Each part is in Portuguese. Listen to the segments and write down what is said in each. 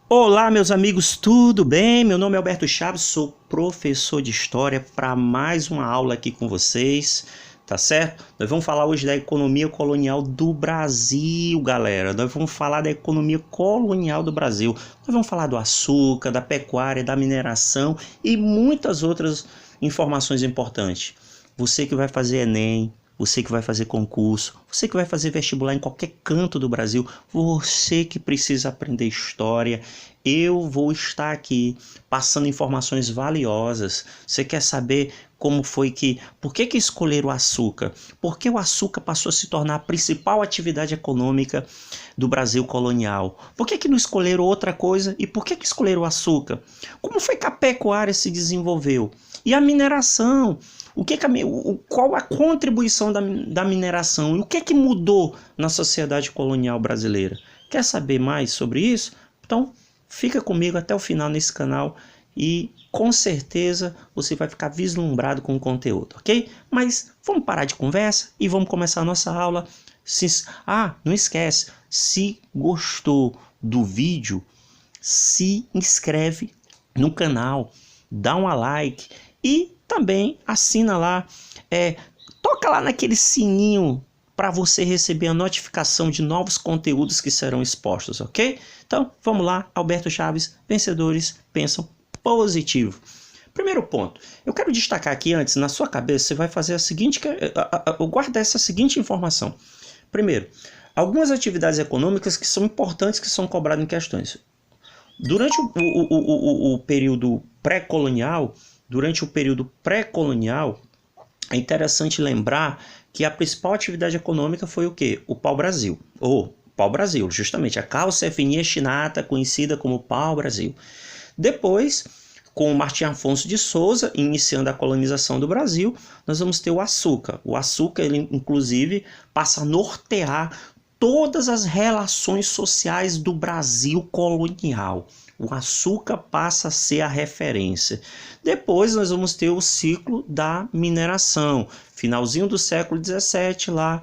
Olá, meus amigos, tudo bem? Meu nome é Alberto Chaves, sou professor de História para mais uma aula aqui com vocês, tá certo? Nós vamos falar hoje da economia colonial do Brasil, galera. Nós vamos falar da economia colonial do Brasil. Nós vamos falar do açúcar, da pecuária, da mineração e muitas outras informações importantes. Você que vai fazer Enem, você que vai fazer concurso, você que vai fazer vestibular em qualquer canto do Brasil, você que precisa aprender história, eu vou estar aqui passando informações valiosas. Você quer saber como foi por que escolheram o açúcar? Por que o açúcar passou a se tornar a principal atividade econômica do Brasil colonial? Por que não escolheram outra coisa e por que escolheram o açúcar? Como foi que a pecuária se desenvolveu? E a mineração? Qual a contribuição da mineração? E o que mudou na sociedade colonial brasileira? Quer saber mais sobre isso? Então, fica comigo até o final nesse canal e com certeza você vai ficar vislumbrado com o conteúdo, ok? Mas vamos parar de conversa e vamos começar a nossa aula. Não esquece, se gostou do vídeo, se inscreve no canal, dá um like e também assina lá, toca lá naquele sininho para você receber a notificação de novos conteúdos que serão expostos, ok? Então, vamos lá, Alberto Chaves, vencedores pensam positivo. Primeiro ponto, eu quero destacar aqui antes, na sua cabeça, você vai fazer a seguinte, guarda essa seguinte informação. Primeiro, algumas atividades econômicas que são importantes, que são cobradas em questões. Durante o período pré-colonial, é interessante lembrar que a principal atividade econômica foi o quê? O pau-brasil. Pau-brasil, justamente. A calcefenia chinata, conhecida como pau-brasil. Depois, com o Martim Afonso de Souza, iniciando a colonização do Brasil, nós vamos ter o açúcar. O açúcar, ele inclusive, passa a nortear todas as relações sociais do Brasil colonial. O açúcar passa a ser a referência. Depois nós vamos ter o ciclo da mineração, finalzinho do século XVII, lá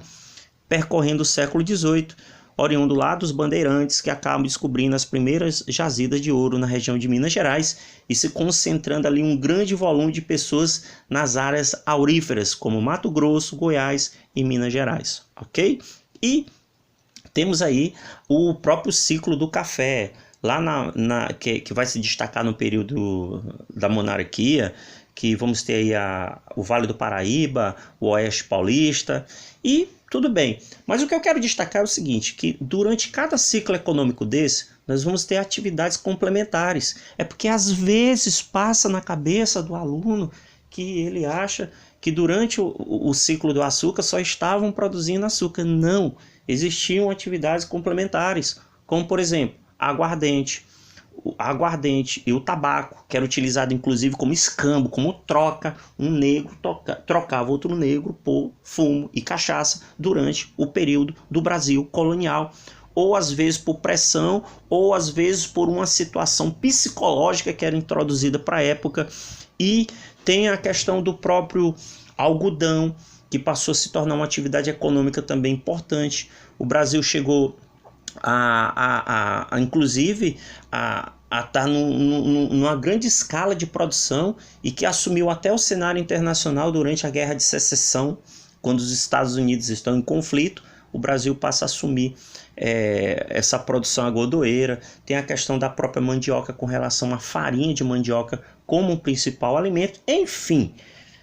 percorrendo o século XVIII, oriundo lá dos bandeirantes que acabam descobrindo as primeiras jazidas de ouro na região de Minas Gerais e se concentrando ali um grande volume de pessoas nas áreas auríferas, como Mato Grosso, Goiás e Minas Gerais, ok? E temos aí o próprio ciclo do café, lá que vai se destacar no período da monarquia, que vamos ter aí o Vale do Paraíba, o Oeste Paulista, e tudo bem. Mas o que eu quero destacar é o seguinte, que durante cada ciclo econômico desse, nós vamos ter atividades complementares. É porque às vezes passa na cabeça do aluno que ele acha que durante o ciclo do açúcar só estavam produzindo açúcar. Não, existiam atividades complementares, como por exemplo, aguardente e o tabaco, que era utilizado inclusive como escambo, como troca. Um negro trocava outro negro por fumo e cachaça durante o período do Brasil colonial, ou às vezes por pressão, ou às vezes por uma situação psicológica que era introduzida para a época. E tem a questão do próprio algodão, que passou a se tornar uma atividade econômica também importante. O Brasil chegou inclusive a estar numa grande escala de produção e que assumiu até o cenário internacional durante a Guerra de Secessão, quando os Estados Unidos estão em conflito. O Brasil passa a assumir essa produção agodoeira. Tem a questão da própria mandioca com relação à farinha de mandioca como um principal alimento, enfim.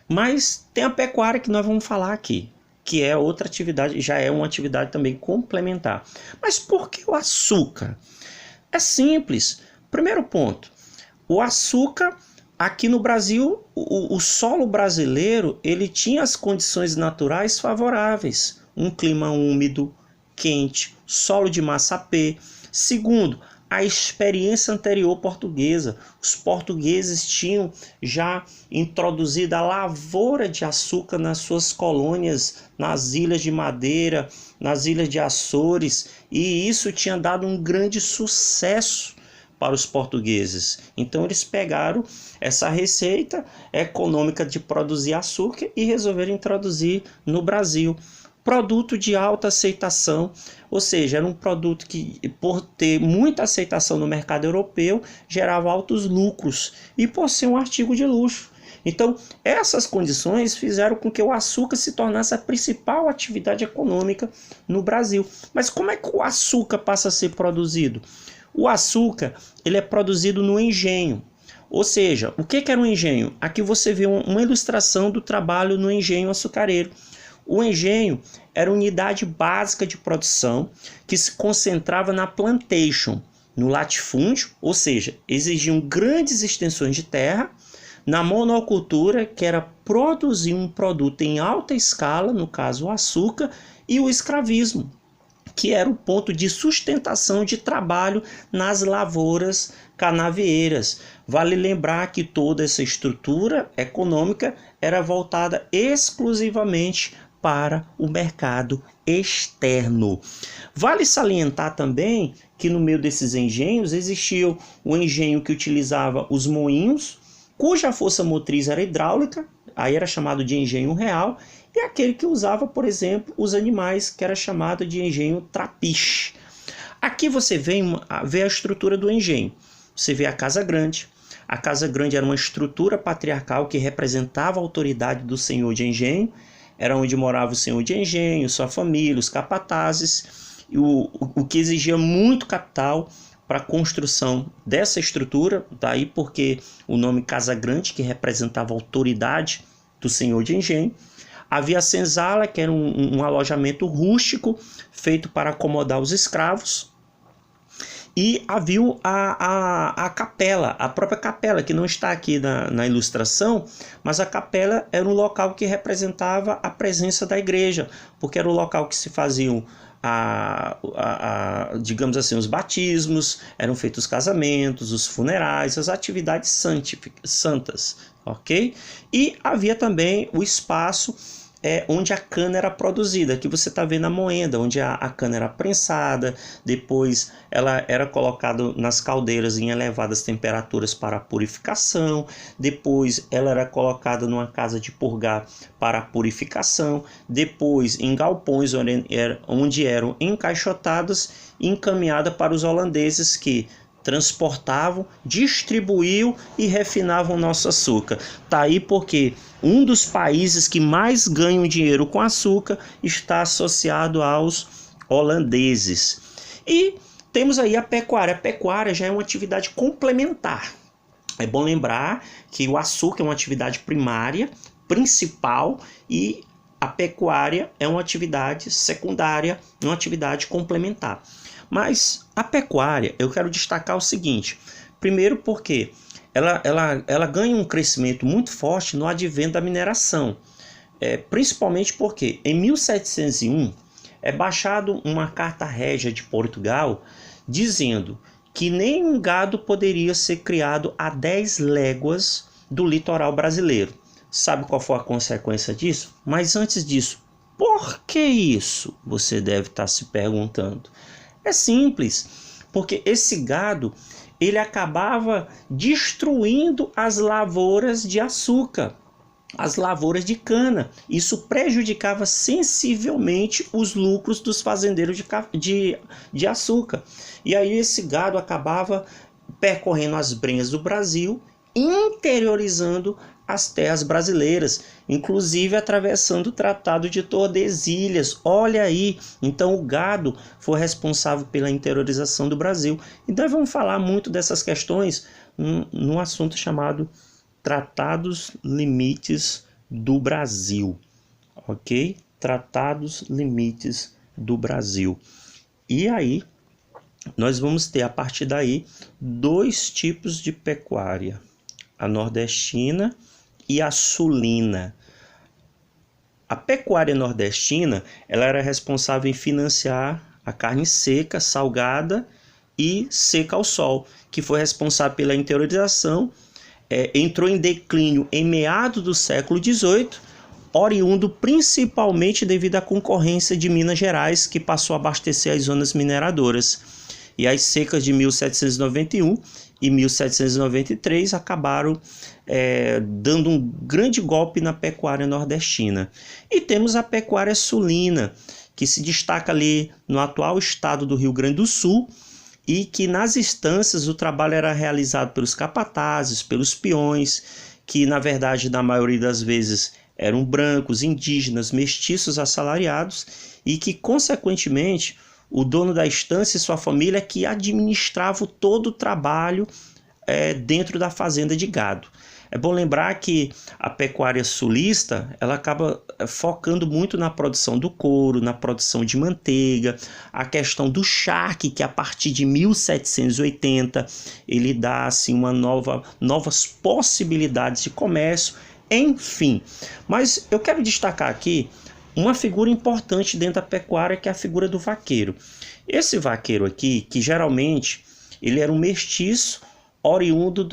Mas tem a pecuária que nós vamos falar aqui, que é outra atividade, já é uma atividade também complementar. Mas por que o açúcar? É simples. Primeiro ponto, o açúcar, aqui no Brasil, o solo brasileiro, ele tinha as condições naturais favoráveis. Um clima úmido, quente, solo de massapê. Segundo, a experiência anterior portuguesa. Os portugueses tinham já introduzido a lavoura de açúcar nas suas colônias, nas Ilhas de Madeira, nas Ilhas de Açores, e isso tinha dado um grande sucesso para os portugueses. Então eles pegaram essa receita econômica de produzir açúcar e resolveram introduzir no Brasil. produto de alta aceitação, ou seja, era um produto que, por ter muita aceitação no mercado europeu, gerava altos lucros e por ser um artigo de luxo. Então, essas condições fizeram com que o açúcar se tornasse a principal atividade econômica no Brasil. Mas como é que o açúcar passa a ser produzido? O açúcar ele é produzido no engenho. Ou seja, o que era um engenho? Aqui você vê uma ilustração do trabalho no engenho açucareiro. O engenho era a unidade básica de produção que se concentrava na plantation, no latifúndio, ou seja, exigiam grandes extensões de terra, na monocultura, que era produzir um produto em alta escala, no caso o açúcar, e o escravismo, que era o ponto de sustentação de trabalho nas lavouras canavieiras. Vale lembrar que toda essa estrutura econômica era voltada exclusivamente para o mercado externo. Vale salientar também que no meio desses engenhos existia o engenho que utilizava os moinhos, cuja força motriz era hidráulica, aí era chamado de engenho real, e aquele que usava, por exemplo, os animais, que era chamado de engenho trapiche. Aqui você vê a estrutura do engenho. Você vê a Casa Grande. A Casa Grande era uma estrutura patriarcal que representava a autoridade do senhor de engenho, era onde morava o senhor de engenho, sua família, os capatazes, o que exigia muito capital para a construção dessa estrutura, daí porque o nome Casa Grande, que representava a autoridade do senhor de engenho. Havia a senzala, que era um alojamento rústico feito para acomodar os escravos. E havia a capela, a própria capela, que não está aqui na ilustração, mas a capela era um local que representava a presença da igreja, porque era o local que se faziam digamos assim, os batismos, eram feitos os casamentos, os funerais, as atividades santas, ok? E havia também o espaço onde a cana era produzida. Aqui você está vendo a moenda, onde a cana era prensada, depois ela era colocada nas caldeiras em elevadas temperaturas para a purificação, depois ela era colocada numa casa de purgar para a purificação, depois em galpões onde eram encaixotadas e encaminhadas para os holandeses que transportavam, distribuíam e refinavam nosso açúcar. Tá aí porque um dos países que mais ganham dinheiro com açúcar está associado aos holandeses. E temos aí a pecuária. A pecuária já é uma atividade complementar. É bom lembrar que o açúcar é uma atividade primária, principal, e a pecuária é uma atividade secundária, uma atividade complementar. Mas a pecuária, eu quero destacar o seguinte: primeiro porque ela ganha um crescimento muito forte no advento da mineração, principalmente porque em 1701 é baixado uma carta régia de Portugal dizendo que nenhum gado poderia ser criado a 10 léguas do litoral brasileiro. Sabe qual foi a consequência disso? Mas antes disso, por que isso? Você deve estar se perguntando. É simples, porque esse gado ele acabava destruindo as lavouras de açúcar, as lavouras de cana. Isso prejudicava sensivelmente os lucros dos fazendeiros de açúcar. E aí esse gado acabava percorrendo as brenhas do Brasil, interiorizando as terras brasileiras, inclusive atravessando o Tratado de Tordesilhas. Olha aí, então o gado foi responsável pela interiorização do Brasil. E nós vamos falar muito dessas questões num assunto chamado Tratados Limites do Brasil, ok? Tratados Limites do Brasil. E aí, nós vamos ter a partir daí 2 tipos de pecuária: a nordestina e a sulina. A pecuária nordestina ela era responsável em financiar a carne seca, salgada e seca ao sol, que foi responsável pela interiorização. Entrou em declínio em meados do século XVIII, oriundo principalmente devido à concorrência de Minas Gerais, que passou a abastecer as zonas mineradoras. E as secas de 1791 e 1793 acabaram dando um grande golpe na pecuária nordestina. E temos a pecuária sulina, que se destaca ali no atual estado do Rio Grande do Sul, e que nas estâncias o trabalho era realizado pelos capatazes, pelos peões, que na verdade na maioria das vezes eram brancos, indígenas, mestiços assalariados, e que consequentemente o dono da estância e sua família que administravam todo o trabalho dentro da fazenda de gado. É bom lembrar que a pecuária sulista ela acaba focando muito na produção do couro, na produção de manteiga, a questão do charque, que a partir de 1780 ele dá assim, novas possibilidades de comércio, enfim. Mas eu quero destacar aqui uma figura importante dentro da pecuária, que é a figura do vaqueiro. Esse vaqueiro aqui, que geralmente ele era um mestiço, oriundo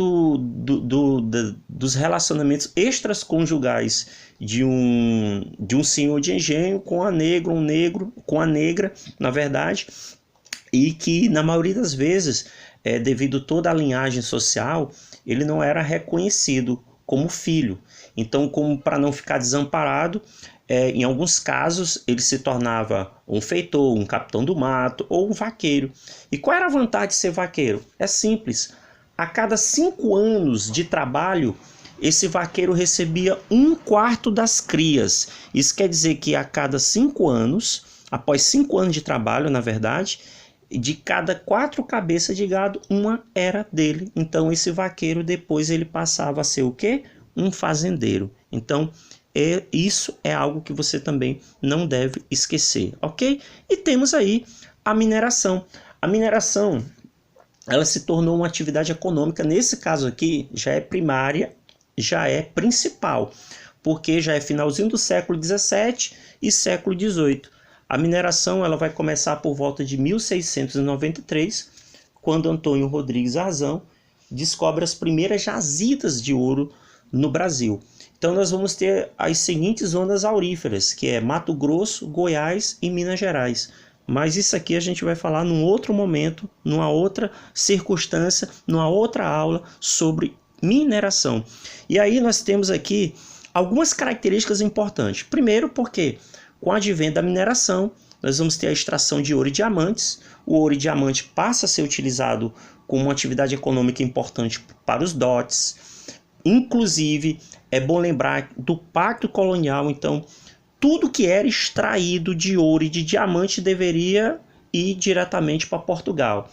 dos relacionamentos extraconjugais de um senhor de engenho com a negra, na verdade, e que na maioria das vezes, devido toda a linhagem social, ele não era reconhecido como filho. Então, como para não ficar desamparado, em alguns casos ele se tornava um feitor, um capitão do mato ou um vaqueiro. E qual era a vantagem de ser vaqueiro? É simples. A cada 5 anos de trabalho, esse vaqueiro recebia 1/4 das crias. Isso quer dizer que a cada 5 anos, após 5 anos de trabalho, na verdade, de cada 4 cabeças de gado, uma era dele. Então esse vaqueiro depois ele passava a ser o quê? Um fazendeiro. Então isso é algo que você também não deve esquecer, ok? E temos aí a mineração. A mineração ela se tornou uma atividade econômica, nesse caso aqui, já é primária, já é principal, porque já é finalzinho do século XVII e século XVIII. A mineração ela vai começar por volta de 1693, quando Antônio Rodrigues Arzão descobre as primeiras jazidas de ouro no Brasil. Então nós vamos ter as seguintes zonas auríferas, que é Mato Grosso, Goiás e Minas Gerais. Mas isso aqui a gente vai falar num outro momento, numa outra circunstância, numa outra aula sobre mineração. E aí nós temos aqui algumas características importantes. Primeiro porque com o advento da mineração, nós vamos ter a extração de ouro e diamantes. O ouro e diamante passa a ser utilizado como uma atividade econômica importante para os dotes. Inclusive, é bom lembrar do Pacto Colonial, então tudo que era extraído de ouro e de diamante deveria ir diretamente para Portugal.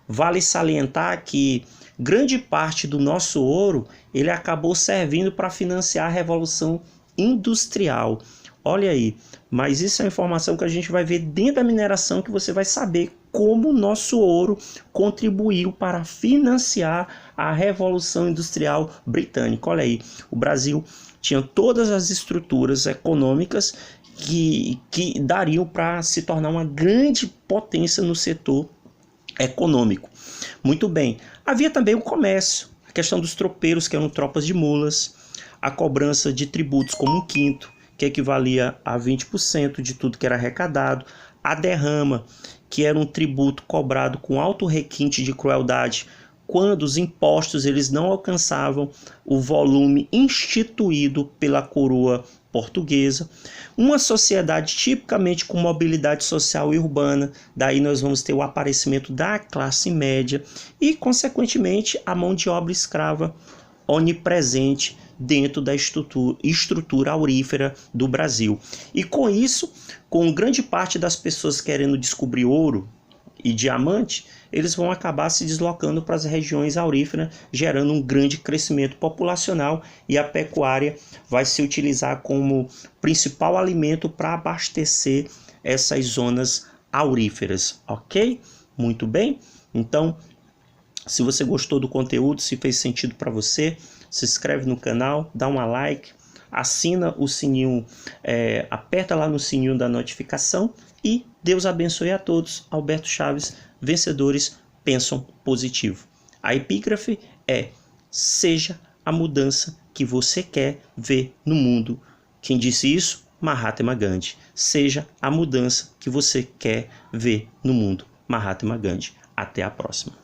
Vale salientar que grande parte do nosso ouro ele acabou servindo para financiar a Revolução Industrial. Olha aí, mas isso é informação que a gente vai ver dentro da mineração, que você vai saber como o nosso ouro contribuiu para financiar a Revolução Industrial Britânica. Olha aí, o Brasil tinha todas as estruturas econômicas que dariam para se tornar uma grande potência no setor econômico. Muito bem, havia também o comércio, a questão dos tropeiros, que eram tropas de mulas, a cobrança de tributos como 1/5, que equivalia a 20% de tudo que era arrecadado, a derrama, que era um tributo cobrado com alto requinte de crueldade, quando os impostos eles não alcançavam o volume instituído pela coroa portuguesa. Uma sociedade tipicamente com mobilidade social e urbana, daí nós vamos ter o aparecimento da classe média e, consequentemente, a mão de obra escrava onipresente dentro da estrutura aurífera do Brasil. E com isso, com grande parte das pessoas querendo descobrir ouro e diamante, eles vão acabar se deslocando para as regiões auríferas, gerando um grande crescimento populacional, e a pecuária vai se utilizar como principal alimento para abastecer essas zonas auríferas, ok? Muito bem? Então, se você gostou do conteúdo, se fez sentido para você, se inscreve no canal, dá uma like, assina o sininho, aperta lá no sininho da notificação e Deus abençoe a todos. Alberto Chaves, vencedores pensam positivo. A epígrafe é: seja a mudança que você quer ver no mundo. Quem disse isso? Mahatma Gandhi. Seja a mudança que você quer ver no mundo. Mahatma Gandhi. Até a próxima.